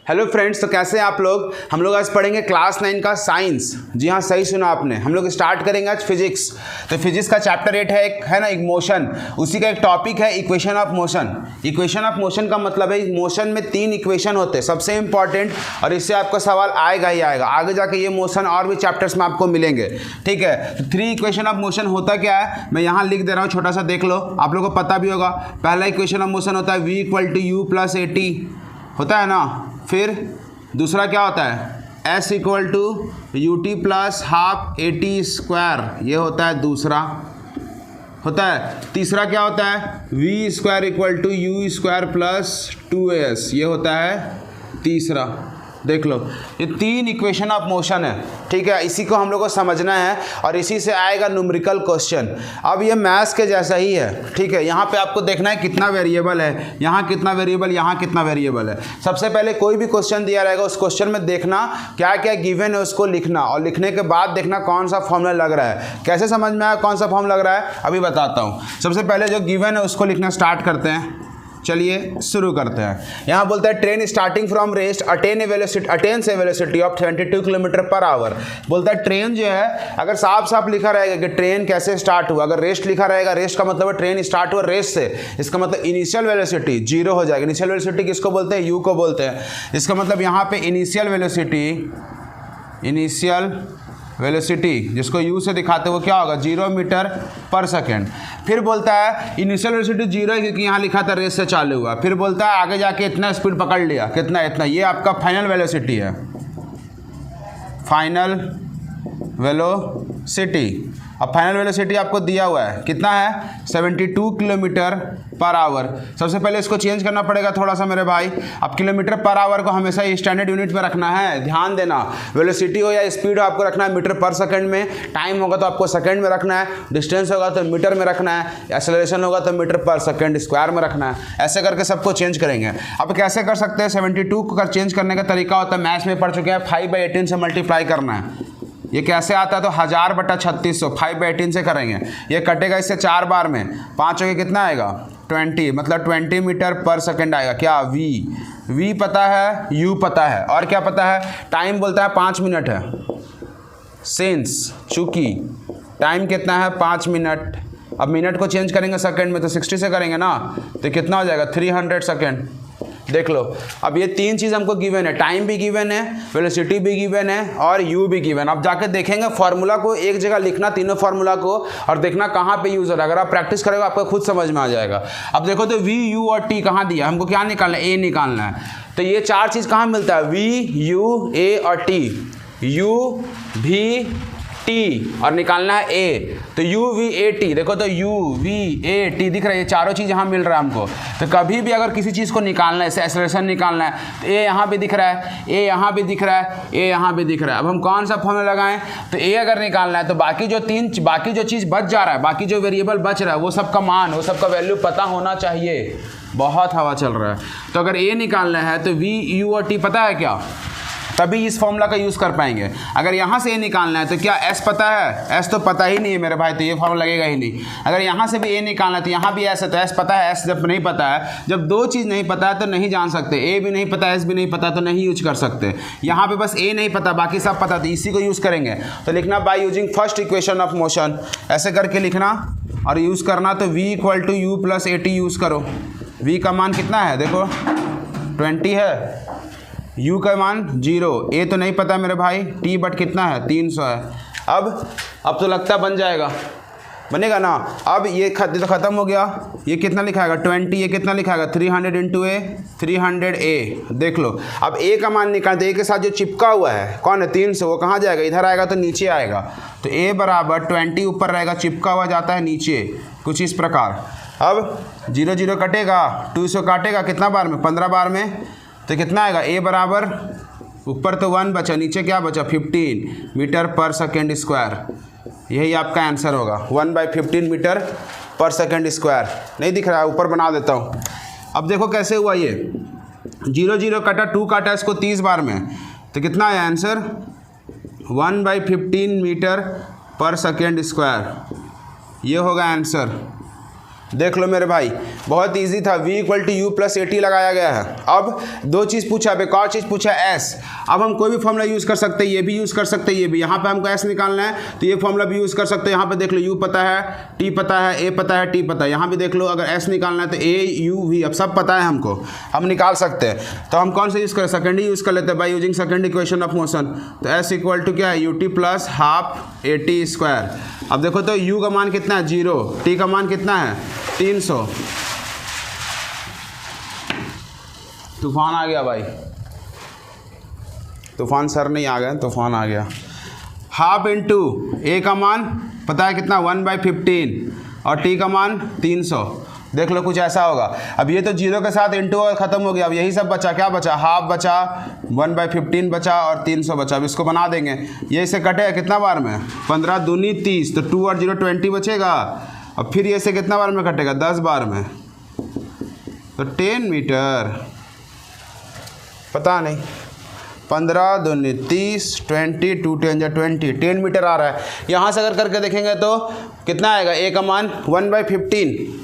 Hello friends, तो कैसे हैं आप लोग। हम लोग आज पढ़ेंगे क्लास 9 का साइंस। जी हाँ, सही सुना आपने। हम लोग स्टार्ट करेंगे आज फिजिक्स। तो फिजिक्स का चैप्टर 8 है, एक है ना, एक मोशन। उसी का एक टॉपिक है equation of motion. Equation of motion का मतलब है मोशन में 3 इक्वेशन होते हैं सबसे इंपॉर्टेंट, और इससे आपको सवाल आएगा ही आएगा। आगे जाके ये मोशन और भी चैप्टर्स में आपको मिलेंगे, ठीक है। तो 3 इक्वेशन ऑफ मोशन होता क्या है, मैं यहाँ लिख दे रहा हूँ, छोटा सा देख लो, आप लोगों को पता भी होगा। पहला इक्वेशन ऑफ मोशन होता है v = u + at, होता है ना। फिर दूसरा क्या होता है, s = ut + ½ at², ये होता है दूसरा, होता है। तीसरा क्या होता है, v² = u² + 2as, ये होता है तीसरा। देख लो, ये 3 इक्वेशन ऑफ मोशन है, ठीक है। इसी को हम लोग को समझना है और इसी से आएगा न्यूमेरिकल क्वेश्चन। अब ये मैथ्स के जैसा ही है, ठीक है। यहाँ पे आपको देखना है कितना वेरिएबल है, यहाँ कितना वेरिएबल, यहाँ कितना वेरिएबल है। सबसे पहले कोई भी क्वेश्चन दिया रहेगा, उस क्वेश्चन में देखना क्या क्या गिवन है, उसको लिखना, और लिखने के बाद देखना कौन सा फॉर्मूला लग रहा है। कैसे समझ में आया कौन सा फॉर्म लग रहा है, अभी बताता हूँ। सबसे पहले जो गिवन है उसको लिखना स्टार्ट करते हैं। चलिए शुरू करते हैं। यहाँ बोलता है train starting from rest attains A velocity of 72 km/h। बोलता है ट्रेन जो है, अगर साफ साफ लिखा रहेगा कि ट्रेन कैसे स्टार्ट हुआ, अगर रेस्ट लिखा रहेगा, रेस्ट का मतलब है ट्रेन स्टार्ट हुआ रेस्ट से, इसका मतलब इनिशियल वेलोसिटी 0 हो जाएगी। इनिशियल वेलोसिटी किसको बोलते हैं, यू को बोलते हैं। इसका मतलब यहाँ पे इनिशियल वेलोसिटी जिसको u से दिखाते हैं वो क्या होगा, 0 मीटर/सेकेंड। फिर बोलता है इनिशियल वेलोसिटी 0 है क्योंकि यहाँ लिखा था रेस से चालू हुआ। फिर बोलता है आगे जाके इतना स्पीड पकड़ लिया, कितना, इतना, ये आपका फाइनल वेलोसिटी है, फाइनल वेलोसिटी। अब फाइनल वेलोसिटी आपको दिया हुआ है, कितना है, 72 km/h। सबसे पहले इसको चेंज करना पड़ेगा थोड़ा सा मेरे भाई। अब km/h को हमेशा स्टैंडर्ड यूनिट में रखना है, ध्यान देना। वेलोसिटी हो या स्पीड हो, आपको रखना है मीटर/सेकंड में। टाइम होगा तो आपको सेकंड में रखना है, डिस्टेंस होगा तो मीटर में रखना है, एक्सेलरेशन होगा तो मीटर/सेकंड² में रखना है। ऐसे करके सबको चेंज करेंगे। अब कैसे कर सकते हैं, 72 को चेंज करने का तरीका होता है, मैथ्स में पढ़ चुके हैं, 5/18 से मल्टीप्लाई करना है। ये कैसे आता है, तो 1000/3600, 5/18 से करेंगे। ये कटेगा इससे 4 बार में, 5 हो गया, कितना आएगा, 20, मतलब 20 मीटर/सेकंड आएगा। क्या, v पता है, u पता है, और क्या पता है, टाइम बोलता है 5 मिनट है। सिंस चूंकि टाइम कितना है, 5 मिनट। अब मिनट को चेंज करेंगे सेकंड में तो 60 से करेंगे ना, तो कितना हो जाएगा, 300 सेकंड। देख लो, अब ये 3 चीज़ हमको गिवन है, टाइम भी गिवन है, वेलोसिटी भी गिवन है, और u भी गिवन। अब जाके देखेंगे फार्मूला को एक जगह लिखना, तीनों फार्मूला को, और देखना कहाँ पे यूज हो रहा है। अगर आप प्रैक्टिस करेगा आपको खुद समझ में आ जाएगा। अब देखो तो v, u और t कहाँ दिया, हमको क्या निकालना है, a निकालना है। तो ये 4 चीज़ कहाँ मिलता है, v, u, a और t, u, v, t, और निकालना है a। तो u, v, a, t, देखो तो u, v, a, t दिख रहा है, ये चारों चीज़ यहाँ मिल रहा है हमको। तो कभी भी अगर किसी चीज़ को निकालना है, जैसे एक्सेलरेशन निकालना है, तो a यहाँ भी दिख रहा है, a यहाँ भी दिख रहा है, a यहाँ भी दिख रहा है। अब हम कौन सा फॉर्मूला लगाएं, तो a अगर निकालना है तो बाकी जो चीज़ बच जा रहा है, बाकी जो वेरिएबल बच रहा है, वो सबका मान, वो सबका वैल्यू पता होना चाहिए। बहुत हवा चल रहा है। तो अगर a निकालना है तो v, u और t पता है क्या, तभी इस फॉर्मूला का यूज़ कर पाएंगे। अगर यहाँ से a निकालना है तो क्या s पता है, s तो पता ही नहीं है मेरे भाई, तो ये फॉर्मूला लगेगा ही नहीं। अगर यहाँ से भी a निकालना है तो यहाँ भी s है, तो s पता है, s जब नहीं पता है, जब 2 चीज़ नहीं पता है तो नहीं जान सकते। a भी नहीं पता, s भी नहीं पता, तो नहीं यूज कर सकते। यहाँ पे बस a नहीं पता, बाकी सब पता, तो इसी को यूज़ करेंगे। तो लिखना by using first equation of motion, ऐसे करके लिखना और यूज़ करना। तो v = u + at यूज़ करो। v का मान कितना है, देखो 20 है, u का मान 0, a तो नहीं पता मेरे भाई, t बट कितना है, 300 है। अब तो लगता बन जाएगा, बनेगा ना। अब ये तो ख़त्म हो गया, ये कितना लिखाएगा 20, ये कितना लिखाएगा 300 × a, 300a। देख लो, अब a का मान निकालते, a के साथ जो चिपका हुआ है कौन है, 300, वो कहाँ जाएगा, इधर आएगा तो नीचे आएगा। तो a = 20 ऊपर रहेगा, चिपका हुआ जाता है नीचे, कुछ इस प्रकार। अब 0 0 कटेगा, 200 काटेगा कितना बार में, 15 बार में, तो कितना आएगा, a बराबर, ऊपर तो 1 बचा, नीचे क्या बचा, 15 मीटर/सेकंड²। यही आपका आंसर होगा, 1/15 मीटर/सेकंड²। नहीं दिख रहा है, ऊपर बना देता हूँ। अब देखो कैसे हुआ, ये 0 0 कटा, 2 काटा इसको 30 बार में, तो कितना आया आंसर, 1/15 मीटर/सेकंड²। ये होगा आंसर। देख लो मेरे भाई, बहुत इजी था। v equal to U plus A T लगाया गया है। अब दो चीज़ पूछा, अब एक और चीज़ पूछा s। अब हम कोई भी फॉर्मूला यूज़ कर सकते हैं, ये भी यूज़ कर सकते हैं, ये भी। यहाँ पे हमको s निकालना है तो ये फॉर्मूला भी यूज़ कर सकते हैं। यहाँ पे देख लो u पता है, t पता है, a पता है, t पता है। यहाँ भी देख लो अगर s निकालना है तो a u v अब सब पता है हमको, हम निकाल सकते हैं। तो हम कौन सा यूज़ करें, सेकेंड ही यूज़ कर लेते हैं by using second equation of motion. तो s इक्वल टू क्या है, U T plus half A T square. अब देखो तो u का मान कितना है 0, t का मान कितना है 300। तूफान आ गया भाई, तूफान सर नहीं आ गया, तूफान आ गया। हाफ इंटू ए का मान पता है कितना 1/15 और टी का मान 300। देख लो कुछ ऐसा होगा। अब ये तो 0 के साथ इंटू और ख़त्म हो गया। अब यही सब बचा, क्या बचा, हाफ बचा, 1/15 बचा और 300 बचा। अब इसको बना देंगे, ये इसे कटेगा कितना बार में, 15 दूनी 30, तो 2 और 0 20 बचेगा। अब फिर ये से कितना बार में कटेगा, 10 बार में, तो 10 मीटर, पता नहीं, 15 दूनी 30, 20, 2 10 20, 10 मीटर आ रहा है। यहाँ से अगर करके देखेंगे तो कितना आएगा, ए का मान 1/15।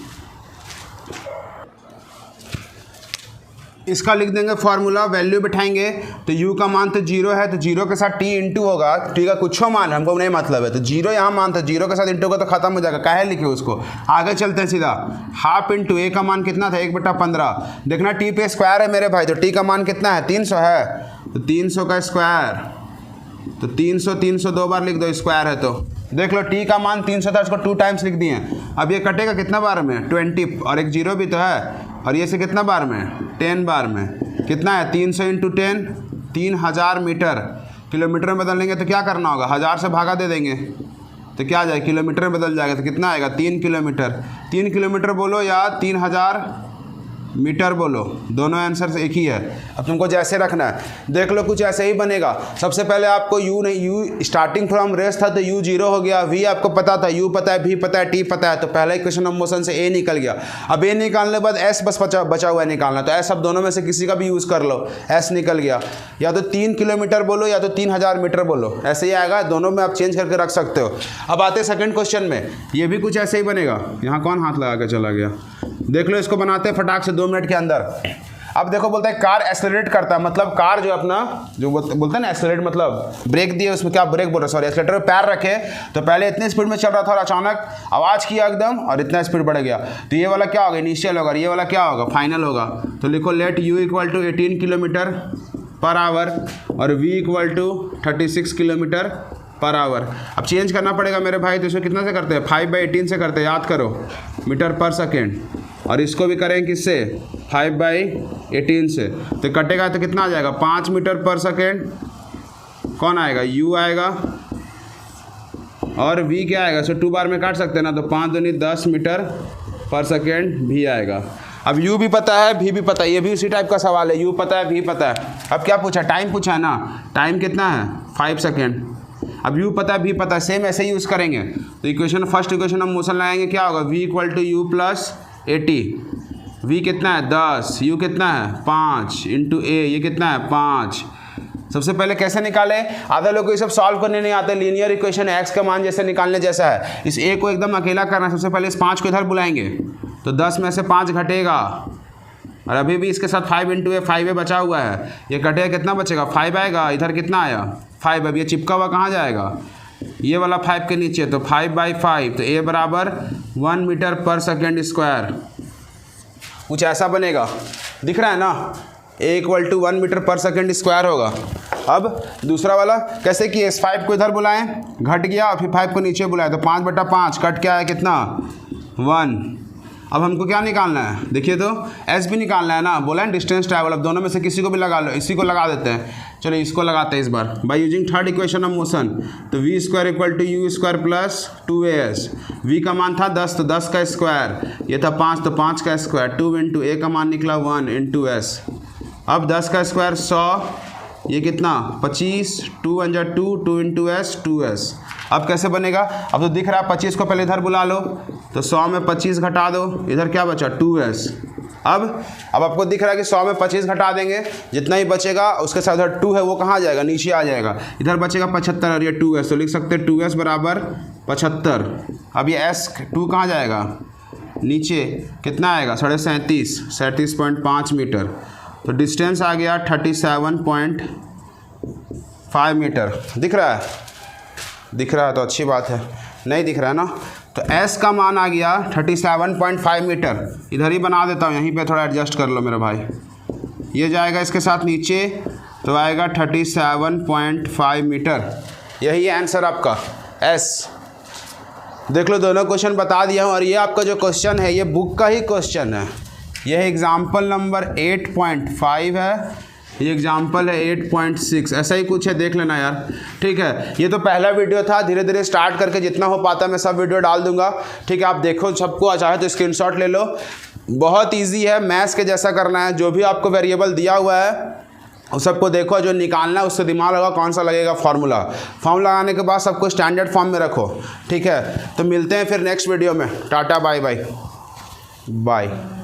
इसका लिख देंगे फार्मूला, वैल्यू बिठाएंगे तो u का मान तो 0 है, तो 0 के साथ t इंटू होगा, t का कुछ मान हमको नहीं मतलब है, तो 0 यहाँ मान था, 0 के साथ इंटू होगा तो खत्म हो जाएगा, काहे लिखे उसको। आगे चलते हैं सीधा, हाफ इंटू ए का मान कितना था 1/15। देखना t पे स्क्वायर है मेरे भाई, तो t का मान कितना है 300 है, तो 300 का स्क्वायर, तो 300 दो बार लिख दो, स्क्वायर है तो देख लो t का मान 300 था, इसको 2 टाइम्स लिख दिए। अब ये कटेगा कितना बार में 20, और एक 0 भी तो है, और ये से कितना बार में 10 बार में, कितना है 300 इंटू 10, 3000 मीटर। किलोमीटर में बदल लेंगे तो क्या करना होगा, 1000 से भागा दे देंगे तो क्या आ जाएगा, किलोमीटर में बदल जाएगा, तो कितना आएगा 3 किलोमीटर। 3 किलोमीटर बोलो या 3000 मीटर बोलो, दोनों आंसर एक ही है। अब तुमको जैसे रखना है, देख लो कुछ ऐसे ही बनेगा। सबसे पहले आपको u नहीं, u स्टार्टिंग फ्रॉम रेस था तो u 0 हो गया, v आपको पता था, u पता है, v पता है, t पता है, तो पहला इक्वेशन ऑफ मोशन से a निकल गया। अब a निकालने के बाद s बस बचा हुआ है निकालना, तो s अब दोनों में से किसी का भी यूज़ कर लो, s निकल गया। या तो 3 किलोमीटर बोलो या तो 3000 मीटर बोलो, ऐसे ही आएगा, दोनों में आप चेंज करके रख सकते हो। अब आते सेकेंड क्वेश्चन में, ये भी कुछ ऐसे ही बनेगा। यहाँ कौन हाथ लगा के चला गया, देख लो, इसको बनाते हैं फटाक से 2 मिनट के अंदर। अब देखो बोलता है कार एक्सेलरेट करता है, मतलब कार जो अपना जो बोलते हैं ना एक्सेलरेट, मतलब ब्रेक दिए, उसमें क्या ब्रेक बोल रहे, सॉरी एक्सेलेटर पे पैर रखे, तो पहले इतने स्पीड में चल रहा था और अचानक आवाज़ किया एकदम और इतना स्पीड बढ़ गया, तो ये वाला क्या होगा, इनिशियल होगा, ये वाला क्या होगा, फाइनल होगा। तो लिखो let u equal to 18 kilometre per hour और v equal to 36 kilometre per hour. अब चेंज करना पड़ेगा मेरे भाई, तो इसको कितना से करते हैं, 5/18 से करते हैं, याद करो, मीटर पर सेकेंड, और इसको भी करें किससे, 5/18 से, तो कटेगा तो कितना आ जाएगा 5 मीटर पर सेकेंड, कौन आएगा u आएगा, और v क्या आएगा, सो 2 बार में काट सकते हैं ना, तो 5 दूनी 10 मीटर पर सेकेंड v आएगा। अब u भी पता है, v भी पता है, ये भी उसी टाइप का सवाल है, u पता है, v पता है। अब क्या पूछा, टाइम पूछा है ना, टाइम कितना है 5 सेकेंड। अब u पता है, v पता है, सेम ऐसे ही यूज़ करेंगे। तो इक्वेशन, फर्स्ट इक्वेशन हम मोशन लगाएंगे, क्या होगा, v equal to U plus 80, v कितना है 10, u कितना है 5 इंटू a, ये कितना है 5। सबसे पहले कैसे निकाले, आधा लोग को ये सब सॉल्व करने नहीं आते, लीनियर इक्वेशन है, x का मान जैसे निकालने जैसा है, इस a को एकदम अकेला करना है। सबसे पहले इस 5 को इधर बुलाएंगे तो 10 में से 5 घटेगा, और अभी भी इसके साथ 5 इंटू ए 5 बचा हुआ है, ये कटेगा कितना बचेगा 5 आएगा, इधर कितना आया 5। अब ये चिपका हुआ कहाँ जाएगा, ये वाला 5 के नीचे, तो 5/5, तो a बराबर 1 मीटर पर सेकेंड स्क्वायर, कुछ ऐसा बनेगा, दिख रहा है ना, a इक्वल टू 1 मीटर पर सेकेंड स्क्वायर होगा। अब दूसरा वाला कैसे किए, इस 5 को इधर बुलाएं, घट गया, और फिर 5 को नीचे बुलाएं, तो 5/5 कट के आया कितना 1। अब हमको क्या निकालना है, देखिए तो s भी निकालना है ना, बोला है डिस्टेंस ट्रैवल। अब दोनों में से किसी को भी लगा लो, इसी को लगा देते हैं, चलो इसको लगाते हैं इस बार by using third equation of motion. तो v square equal to u square plus 2as, v का मान था 10 तो 10 का स्क्वायर, ये था 5 तो 5 का स्क्वायर, 2 इंटू a का मान निकला 1 इंटू s। अब 10 का स्क्वायर 100, ये कितना 25, 2 × 2, 2 इंटू s 2s। अब कैसे बनेगा, अब तो दिख रहा है 25 को पहले इधर बुला लो, तो 100 में 25 घटा दो, इधर क्या बचा 2s। अब आपको दिख रहा है कि 100 में 25 घटा देंगे, जितना ही बचेगा उसके साथ इधर 2 है वो कहाँ जाएगा, नीचे आ जाएगा, इधर बचेगा 75 और ये 2s, तो लिख सकते हैं 2s बराबर 75। अब ये s 2 कहाँ जाएगा, नीचे कितना आएगा 37.5 मीटर। तो डिस्टेंस आ गया 37.5 मीटर। दिख रहा है? दिख रहा है तो अच्छी बात है, नहीं दिख रहा है ना तो S का मान आ गया 37.5 मीटर। इधर ही बना देता हूँ, यहीं पे थोड़ा एडजस्ट कर लो मेरे भाई। ये जाएगा इसके साथ नीचे तो आएगा 37.5 मीटर। यही है आंसर आपका S। देख लो दोनों क्वेश्चन बता दिया हूँ और ये आपका जो क्वेश्चन है ये बुक का ही क्वेश्चन है। यह एग्जाम्पल नंबर 8.5 है, ये एग्जाम्पल है 8.6, ऐसा ही कुछ है, देख लेना यार। ठीक है, ये तो पहला वीडियो था, धीरे धीरे स्टार्ट करके जितना हो पाता मैं सब वीडियो डाल दूंगा। ठीक है, आप देखो, सबको चाहे तो स्क्रीनशॉट ले लो। बहुत इजी है, मैथ्स के जैसा करना है। जो भी आपको वेरिएबल दिया हुआ है उस सबको देखो, जो निकालना है उससे दिमाग लगाओ कौन सा लगेगा फॉर्मूला। फॉर्म लगाने के बाद सबको स्टैंडर्ड फॉर्म में रखो। ठीक है, तो मिलते हैं फिर नेक्स्ट वीडियो में। Tata bye bye bye.